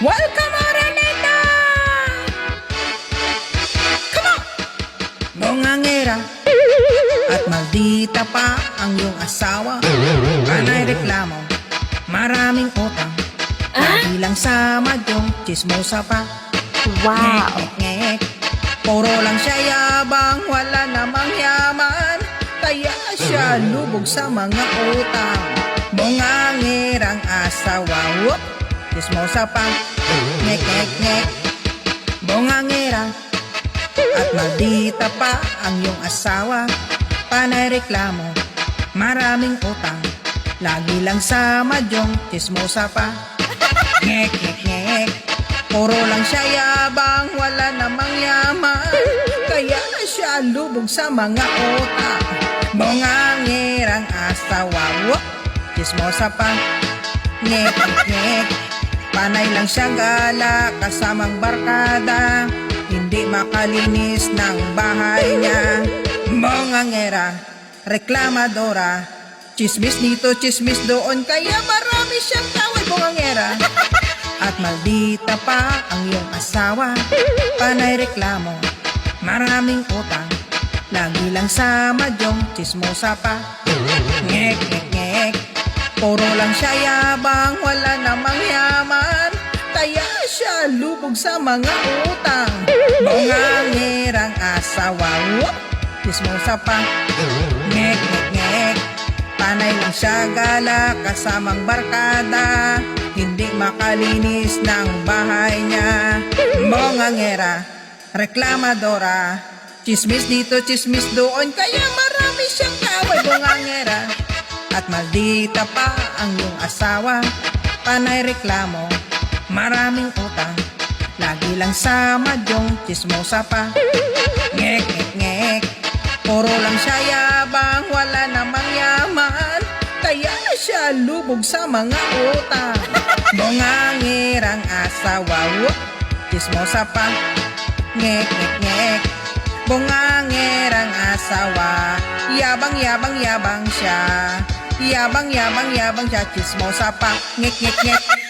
Welcome, Araneta! Come on! Bongangera at maldita pa ang iyong asawa. Panay reklamo, maraming utang. Lagi lang sa madyong chismosa pa. Wow! Ngek, puro lang siya yabang, wala namang yaman. Kaya siya lubog sa mga utang. Bongangerang asawa, whoop, chismosa pa. Ngek, bongangera at maldita pa ang iyong asawa. Panay reklamo, maraming utang. Lagi lang sa madyong chismosa pa. Ngek, puro lang siya yabang, wala namang yaman. Kaya siya lubog sa mga utang. Bongangerang asawa, whoop, chismosa pa. Ngek, panay lang siya gala, kasamang barkada. Hindi makalinis ng bahay niya. Bongangera, reklamadora, chismis dito, chismis doon, kaya marami siyang kaway. Bongangera at maldita pa ang iyong asawa. Panay reklamo, maraming utang. Lagi lang sa madyong chismosa pa. Ngek, puro lang siya yabang, wala namang yaman. Kaya siya lubog sa mga utang. Bongangerang asawa, whoop, chismosa pa. Ngek, panay lang siya gala, kasamang barkada. Hindi makalinis ng bahay niya. Bongangera, reklamadora, chismis dito, chismis doon, kaya marami siyang kaway. Bongangera at maldita pa ang iyong asawa. Panay reklamo, maraming utang. Lagi lang sa madyong chismosa pa. Ngek, puro lang siya yabang, wala namang yaman. Kaya siya lubog sa mga utang. Bongangerang asawa, whoop, chismosa pa. Ngek, bongangerang asawa. Yabang siya. Yabang siya, chismosa pa. Ngek.